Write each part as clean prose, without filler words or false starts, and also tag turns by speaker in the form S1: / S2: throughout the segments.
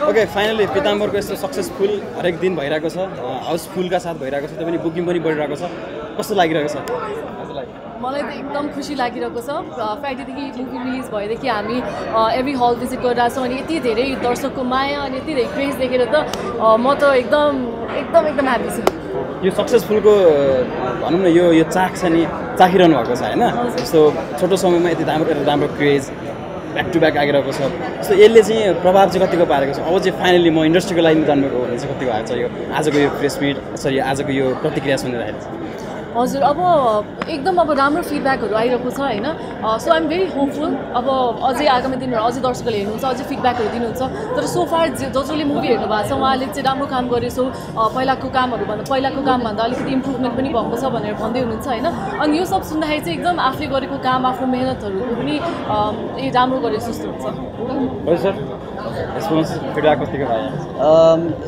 S1: okay finally पिताम्बरको यस्तो successful हरेक दिन भइरहेको छ हाउसफुलका साथ भइरहेको छ त्यो पनि बुकिङ पनि बढिरहेको छ कस्तो लागिरहेको छ
S2: मलाई त एकदम खुसी लागिरहेको छ फ्राइडेदेखि मुभी रिलिज भएदेखि हामी एभ्री हल भिजिट गरिरहेको छौँ अनि यति धेरै दर्शकको माया अनि यति धेरै क्रेज देखेर त म त एकदम ह्याप्पी छु
S1: यो सक्सेसफुलको भनौँ न यो चाख छ नि चाखिरहनु भएको छ होइन जस्तो छोटो समयमा यति राम्रो क्रेज ब्याक टु ब्याक आइरहेको छ जस्तो यसले चाहिँ प्रभाव चाहिँ कतिको पारेको छ अब चाहिँ फाइनली म इन्डस्ट्रीको लागि जन्मेको हो भने चाहिँ कतिको आएको छ यो आजको यो प्रेस मिट सरी आजको यो प्रतिक्रिया सुनिरहेको
S2: हजुर अब एकदम राम्रो फिडब्याकहरू आइरहेको छ होइन सो आइएम भेरी होपफुल अब अझै आगामी दिनहरू अझै दर्शकहरूले हेर्नुहुन्छ अझै फिडब्याकहरू दिनुहुन्छ तर सो फार जसले मुभी हेर्नु भएको छ उहाँले चाहिँ राम्रो काम गरेछौँ पहिलाको कामभन्दा अलिकति इम्प्रुभमेन्ट पनि भएको छ भनेर भन्दै हुनुहुन्छ होइन अनि यो सब सुन्दाखेरि चाहिँ एकदम आफूले गरेको काम आफ्नो मेहनतहरू पनि राम्रो गरेको जस्तो हुन्छ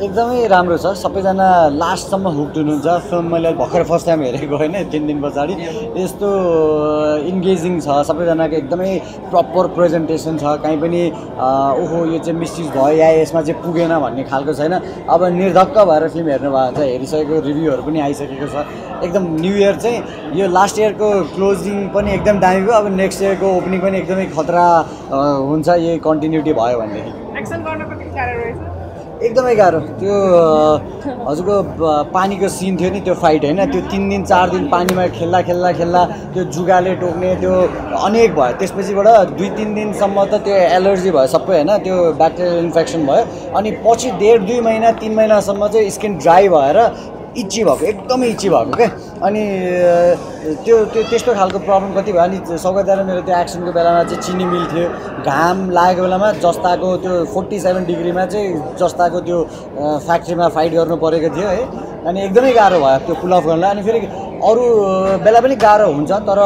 S3: एकदमै राम्रो छ सबैजना लास्टसम्म हुक्ड हुनुहुन्छ फिल्म मैले भर्खर फर्स्ट टाइम हेरेको होइन 3 दिन पछाडि यस्तो इन्गेजिङ छ सबैजनाको एकदमै प्रपर प्रेजेन्टेसन छ कहीँ पनि ओहो यो चाहिँ मिसयुज भयो या यसमा चाहिँ पुगेन भन्ने खालको छैन अब निर्धक्क भएर फिल्म हेर्नु भएको छ हेरिसकेको रिभ्यूहरू पनि आइसकेको छ एकदम न्यू इयर चाहिँ यो लास्ट इयरको क्लोजिङ पनि एकदम दामी भयो अब नेक्स्ट इयरको ओपनिङ पनि एकदमै खतरा हुन्छ यही कन्टिन्युटी भयो भनेदेखि एकदमै गाह्रो त्यो हजुरको पानीको सिन थियो नि त्यो फाइट होइन त्यो 3 दिन 4 दिन पानीमा खेल्दा त्यो जुगाले टोक्ने त्यो अनेक भयो त्यसपछिबाट 2-3 दिनसम्म त त्यो एलर्जी भयो सबै होइन त्यो ब्याक्टेरियल इन्फेक्सन भयो अनि पछि 1.5-2 महिना 3 महिनासम्म चाहिँ स्किन ड्राई भएर इची भएको एकदमै इची भएको क्या अनि त्यो त्यस्तो खालको प्रब्लम कति भयो अनि सौगात र मेरो त्यो एक्सनको बेलामा चाहिँ चिनी मिल थियो घाम लागेको बेलामा जस्ताको त्यो 47 डिग्रीमा चाहिँ जस्ताको त्यो फ्याक्ट्रीमा फाइट गर्नु परेको थियो है अनि एकदमै गाह्रो भयो त्यो पुल अफ गर्नलाई अनि फेरि अरू बेला पनि गाह्रो हुन्छ तर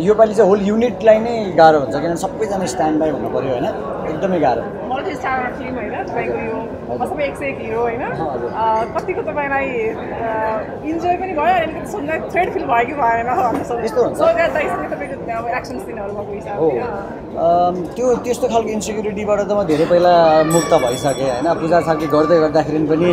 S3: योपालि चाहिँ होल युनिटलाई नै गाह्रो हुन्छ किनभने सबैजना स्ट्यान्ड बाई हुनु पऱ्यो होइन एकदमै गाह्रो
S4: सबै एक हिरो होइन कतिको तपाईँलाई इन्जोय पनि भयो अलिकति सुन्दा थ्रेड फिल भयो कि भएन एक्सन सिनहरू भएको हिसाबले
S3: त्यो त्यस्तो खालको इन्सेक्युरिटीबाट त म धेरै पहिला मुक्त भइसकेँ होइन पूजा साकी गर्दाखेरि पनि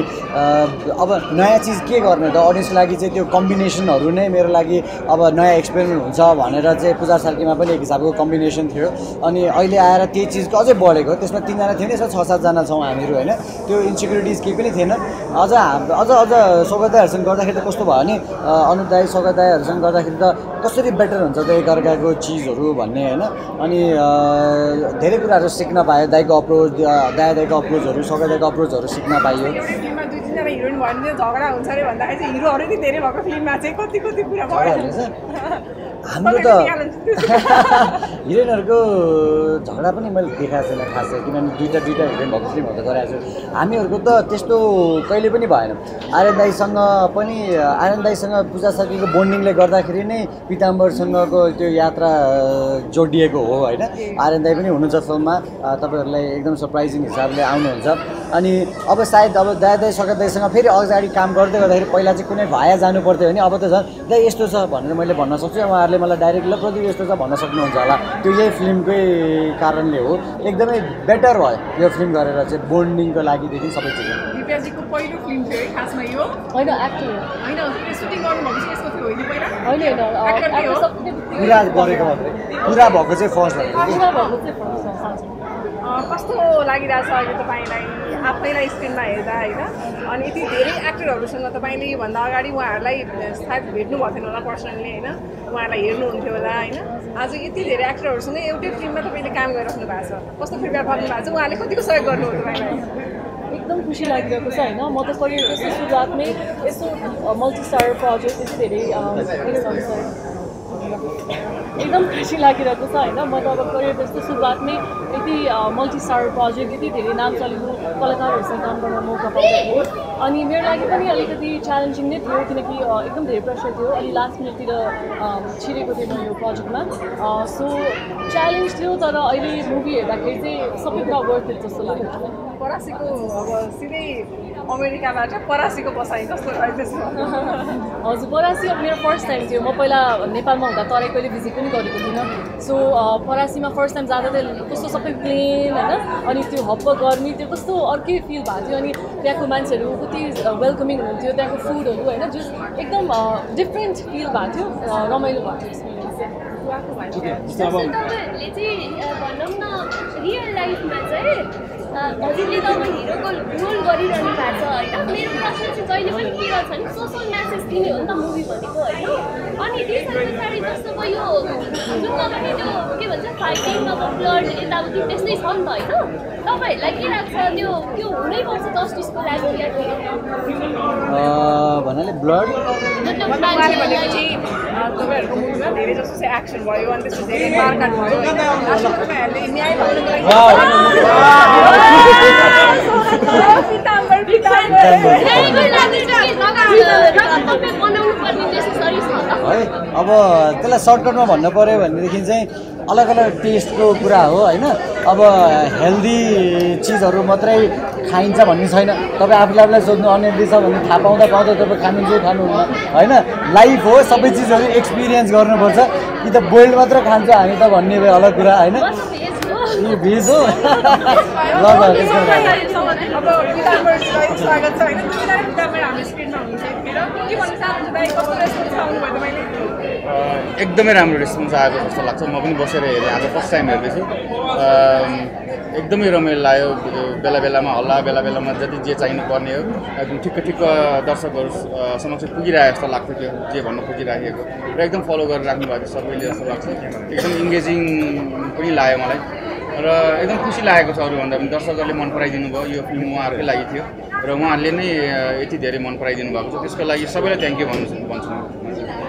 S3: अब नयाँ चिज के गर्ने त अडियन्सको लागि चाहिँ त्यो कम्बिनेसनहरू नै मेरो लागि अब नयाँ एक्सपेरिमेन्ट हुन्छ भनेर चाहिँ पूजा सार्कीमा पनि एक हिसाबको कम्बिनेसन थियो अनि अहिले आएर त्यही चिजको अझै बढेको त्यसमा 3 जना थियो नि यसमा 6-7 जना छौँ हामीहरू होइन त्यो इन्सेक्युरिटिज केही पनि थिएन अझ सौगात दाइहरूसँग गर्दाखेरि त कस्तो भयो नि अनुप दाइ सौगात दाइहरूसँग गर्दाखेरि त कसरी बेटर हुन्छ त एकअर्काको चिजहरू भन्ने होइन अनि धेरै कुराहरू सिक्न पायो दाइको अप्रोच दाइको अप्रोचहरू सौगात दाइको अप्रोचहरू सिक्न पाइयो
S4: हिरोइन भयो भने झगडा हुन्छ अरे भन्दाखेरि चाहिँ हिरोहरू नै धेरै भएको फिल्ममा चाहिँ कति कुरा भयो
S3: हाम्रो त हिरोइनहरूको झगडा पनि मैले देखाएको छैन खास चाहिँ किनभने दुईवटा हिरोइन भएको फिल्महरू त गराएको छु हामीहरूको त त्यस्तो कहिले पनि भएन आर्यन दाइसँग पूजा साकीको बोन्डिङले गर्दाखेरि नै पिताम्बरसँगको त्यो यात्रा जोडिएको हो होइन आर्यन दाइ पनि हुनुहुन्छ फिल्ममा तपाईँहरूलाई एकदम सरप्राइजिङ हिसाबले आउनुहुन्छ अनि अब सायद अब दाइ सौगात दाइसँग फेरि अगाडि काम गर्दै गर्दाखेरि पहिला चाहिँ कुनै भाया जानु पर्थ्यो भने अब त झन् दाइ यस्तो छ भनेर मैले भन्न सक्छु उहाँहरूले मलाई डाइरेक्ट ल प्रदीप यस्तो छ भन्न सक्नुहुन्छ होला त्यो यही फिल्मकै कारणले हो एकदमै बेटर भयो यो फिल्म गरेर चाहिँ बोन्डिङको लागिदेखि सबै चिज
S4: दिव्याजीको पहिलो फिल्म थियो है खासमा यो
S2: होइन एक्टर
S4: होइन सुटिङ गर्नुभएको चाहिँ यसको थियो होइन पहिला
S3: पुरा गरेको मात्रै पुरा भएको चाहिँ फर्स्ट
S4: कस्तो लागिरहेछ अहिले तपाईँलाई आफैलाई स्क्रिनमा हेर्दा होइन अनि यति धेरै एक्टरहरूसँग तपाईँले योभन्दा अगाडि उहाँहरूलाई सायद भेट्नुभएको थिएन होला पर्सनली होइन उहाँहरूलाई हेर्नुहुन्थ्यो होला होइन आज यति धेरै एक्टरहरूसँग एउटै फिल्ममा तपाईँले काम गरिराख्नु भएको छ कस्तो फिडब्याक गर्नु भएको छ उहाँले कतिको सहयोग गर्नुभयो तपाईँलाई
S2: एकदम खुसी लागिरहेको छ होइन म त करियरको यस्तो सुरुवातमै यस्तो मल्टिस्टार प्रोजेक्ट यति धेरै एकदम खुसी लागिरहेको छ होइन म त अब करियरको यस्तो सुरुवातमै यति मल्टिस्टार प्रोजेक्ट यति धेरै नाम चलेको कलाकारहरूसँग काम गर्न मौका पाउँदाखेरि अनि मेरो लागि पनि अलिकति च्यालेन्जिङ नै थियो किनकि एकदम धेरै प्रेसर थियो अलि लास्ट मिनटतिर छिरेको थियो म यो प्रोजेक्टमा सो च्यालेन्ज थियो तर अहिले मुभी हेर्दाखेरि चाहिँ सबै कुरा वर्थ इट जस्तो लाग्यो
S4: परासीको अब सिधै अमेरिकाबाट परासीको बसाइ कस्तो रहेछ
S2: हजुर परासी अब मेरो फर्स्ट टाइम थियो म पहिला नेपालमा भन्दा तराई कहिले भिजिट पनि गरेको थिइनँ सो परासीमा फर्स्ट टाइम जाँदा त कस्तो सबै प्लेन होइन अनि त्यो हप्प गर्मी त्यो कस्तो अर्कै फिल भएको थियो अनि त्यहाँको मान्छेहरू कति वेलकमिङ हुनुहुन्थ्यो त्यहाँको फुडहरू होइन जस्ट एकदम डिफ्रेन्ट फिल भएको थियो रमाइलो भएको थियो एक्सपिरियन्स
S5: तपाईँहरूले चाहिँ भनौँ न रियल लाइफमा चाहिँ हजुरले त अब हिरोको रोल गरिरहनु भएको छ होइन मेरो प्रश्न चाहिँ जहिले पनि के गर्छ भने सोसल म्यासेज दिने हो नि त मुभी भनेको होइन अनि त्यस पछाडि जस्तो अब यो जुन पनि त्यो के भन्छ फाइटिङ अब ब्लड यताउति त्यस्तै छ नि त होइन तपाईँहरूलाई के लाग्छ त्यो हुनैपर्छ जस्टिसको लागि या के
S3: भन्नाले ब्लड
S4: तपाईँहरूको मुभीमा धेरै जस्तो चाहिँ एक्सन भयो अनि त्यसपछि धेरै मारकाट भयो तपाईँहरूले न्याय पाउनुको
S3: है अब त्यसलाई सर्टकटमा भन्नु पऱ्यो भनेदेखि चाहिँ अलग अलग टेस्टको कुरा हो होइन अब हेल्दी चिजहरू मात्रै खाइन्छ भन्ने छैन तपाईँ आफूलाई सोध्नु अनहेल्दी छ भने थाहा पाउँदा तपाईँ खानुहुन्छ खानुहुन्न होइन लाइफ हो सबै चिजहरू एक्सपिरियन्स गर्नुपर्छ कि त बोइल्ड मात्र खान्छ हामी त भन्ने भए अलग कुरा होइन भेज हो ल
S4: स्वागत छ होइन हामी स्क्रिनमा हुनुहुन्छ के भन्न चाहनुहुन्छ भाइ कस्तो रेस्पोन्स आउनु भयो तपाईँले
S6: एकदमै राम्रो रेस्पोन्स आएको जस्तो लाग्छ म पनि बसेर हेरेँ आज फर्स्ट टाइम हेर्दैछु एकदमै रमाइलो लाग्यो बेला बेलामा हल्ला बेला बेलामा जति जे चाहिनु पर्ने हो एकदम ठिक्क ठिक्क दर्शकहरू समक्ष पुगिरहेको जस्तो लाग्थ्यो त्यो जे भन्न खोजिराखेको र एकदम फलो गरेर राख्नु भएको थियो सबैले जस्तो लाग्छ एकदम इङ्गेजिङ पनि लाग्यो मलाई र एकदम खुसी लागेको छ अरूभन्दा पनि दर्शकहरूले मन पराइदिनु भयो यो फिल्म उहाँहरूकै लागि थियो र उहाँहरूले नै यति धेरै मन पराइदिनु भएको छ त्यसको लागि सबैलाई थ्याङ्क यू भन्छु म